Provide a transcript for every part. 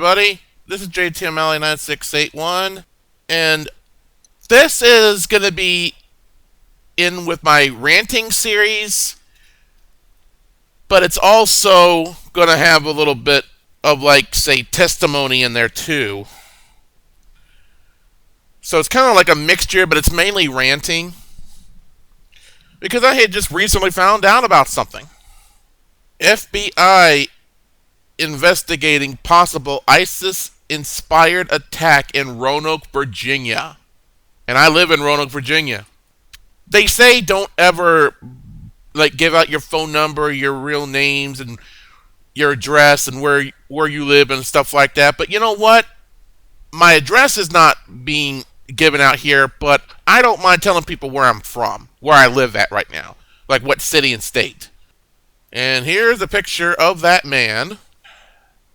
everybody. This is JTMLA9681, and this is going to be in with my ranting series, but it's also going to have a little bit of, like, say, testimony in there too. So it's kind of like a mixture, but it's mainly ranting, because I had just recently found out about something. FBI investigating possible ISIS-inspired attack in Roanoke, Virginia. And I live in Roanoke, Virginia. They say don't ever give out your phone number, your real names, and your address, and where you live and stuff like that. But you know what? My address is not being given out here, but I don't mind telling people where I'm from, where I live at right now, like what city and state. And here's a picture of that man.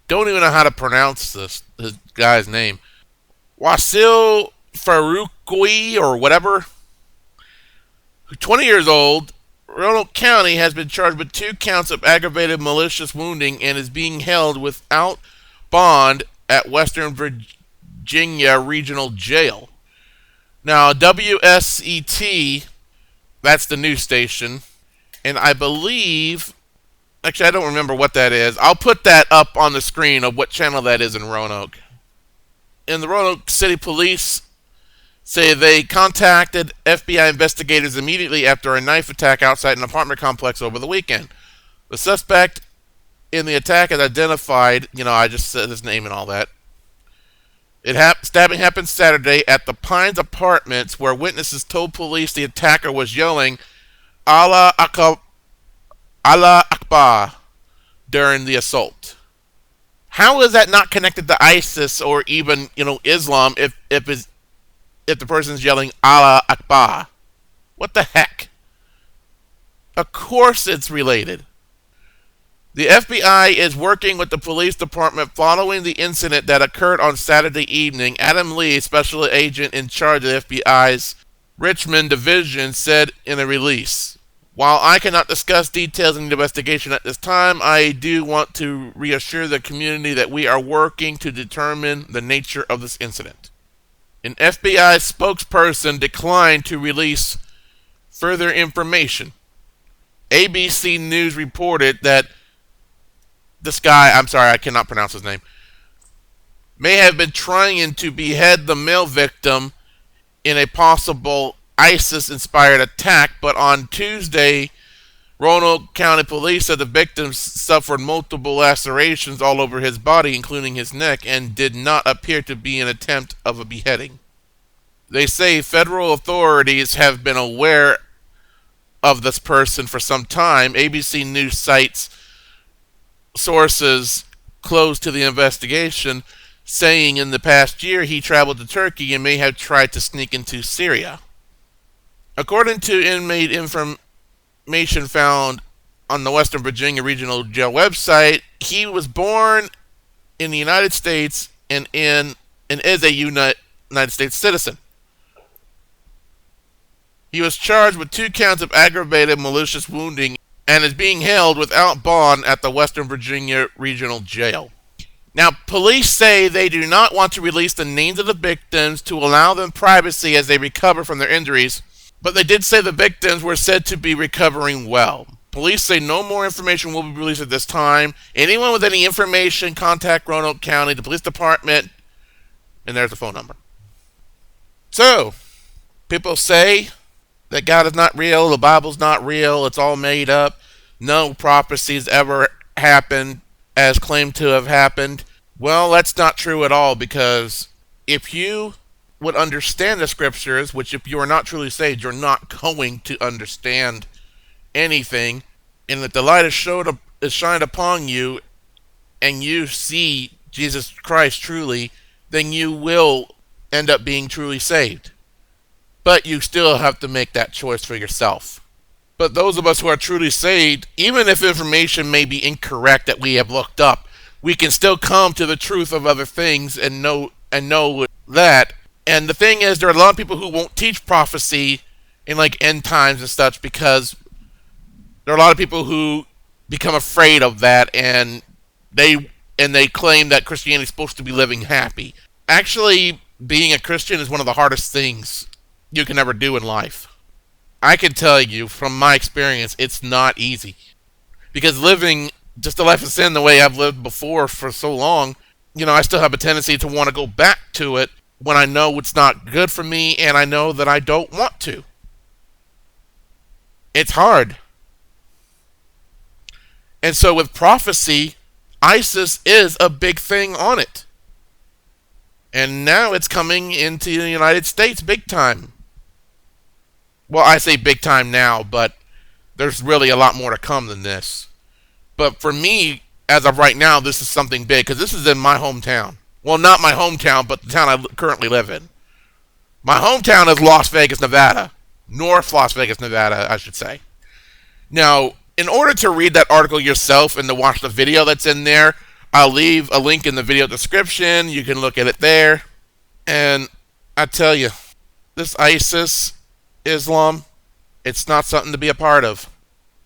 Don't even know how to pronounce his guy's name. Wasil Faroukui or whatever. 20 years old, Roanoke County has been charged with 2 counts of aggravated malicious wounding and is being held without bond at Western Virginia Regional Jail. Now, WSET, that's the news station, and I believe... Actually, I don't remember what that is. I'll put that up on the screen of what channel that is in Roanoke. And the Roanoke City Police say they contacted FBI investigators immediately after a knife attack outside an apartment complex over the weekend. The suspect in the attack is identified. I just said his name and all that. Stabbing happened Saturday at the Pines Apartments, where witnesses told police the attacker was yelling, Allah Akbar during the assault. How is that not connected to ISIS or even, Islam if the person's yelling Allah Akbar? What the heck? Of course it's related. The FBI is working with the police department following the incident that occurred on Saturday evening. Adam Lee, special agent in charge of the FBI's Richmond division, said in a release, "While I cannot discuss details in the investigation at this time, I do want to reassure the community that we are working to determine the nature of this incident." An FBI spokesperson declined to release further information. ABC News reported that this guy, I'm sorry, I cannot pronounce his name, may have been trying to behead the male victim in a possible ISIS-inspired attack, but on Tuesday, Roanoke County Police said the victim suffered multiple lacerations all over his body, including his neck, and did not appear to be an attempt of a beheading. They say federal authorities have been aware of this person for some time. ABC News cites sources close to the investigation, saying in the past year he traveled to Turkey and may have tried to sneak into Syria. According to inmate information found on the Western Virginia Regional Jail website, he was born in the United States and is a United States citizen. He was charged with 2 counts of aggravated malicious wounding and is being held without bond at the Western Virginia Regional Jail. Now, police say they do not want to release the names of the victims to allow them privacy as they recover from their injuries, but they did say the victims were said to be recovering well. Police say no more information will be released at this time. Anyone with any information, contact Roanoke County, the police department, and there's the phone number. So, people say that God is not real, the Bible's not real, it's all made up, no prophecies ever happened as claimed to have happened. Well, that's not true at all, because if you would understand the scriptures, which if you are not truly saved, you're not going to understand anything, and that the light is shined upon you, and you see Jesus Christ truly, then you will end up being truly saved. But you still have to make that choice for yourself. But those of us who are truly saved, even if information may be incorrect that we have looked up, we can still come to the truth of other things and know that. And the thing is, there are a lot of people who won't teach prophecy in end times and such, because there are a lot of people who become afraid of that, and they and they claim that Christianity is supposed to be living happy. Actually, being a Christian is one of the hardest things you can ever do in life. I can tell you from my experience, it's not easy. Because living just a life of sin the way I've lived before for so long, I still have a tendency to want to go back to it when I know it's not good for me and I know that I don't want to. It's hard. And so with prophecy, ISIS is a big thing on it. And now it's coming into the United States big time. Well, I say big time now, but there's really a lot more to come than this. But for me, as of right now, this is something big, because this is in my hometown. Well, not my hometown, but the town I currently live in. My hometown is Las Vegas, Nevada. North Las Vegas, Nevada, I should say. Now, in order to read that article yourself and to watch the video that's in there, I'll leave a link in the video description. You can look at it there. And I tell you, this ISIS, Islam, it's not something to be a part of.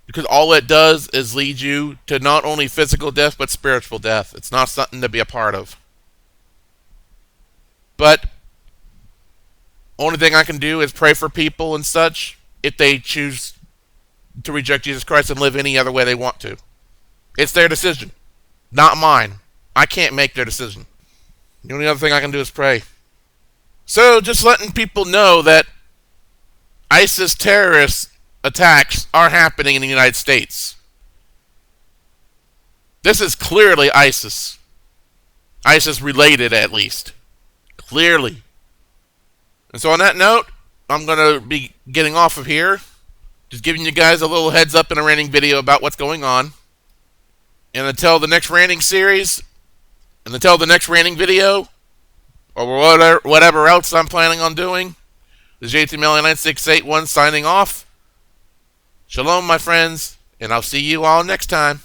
Because all it does is lead you to not only physical death, but spiritual death. It's not something to be a part of. But only thing I can do is pray for people and such if they choose to reject Jesus Christ and live any other way they want to. It's their decision, not mine. I can't make their decision. The only other thing I can do is pray. So just letting people know that ISIS terrorist attacks are happening in the United States. This is clearly ISIS. ISIS related, at least. Clearly. And so on that note, I'm going to be getting off of here. Just giving you guys a little heads up in a ranting video about what's going on. And until the next ranting series, and until the next ranting video, or whatever else I'm planning on doing, this is JTML9681 signing off. Shalom, my friends, and I'll see you all next time.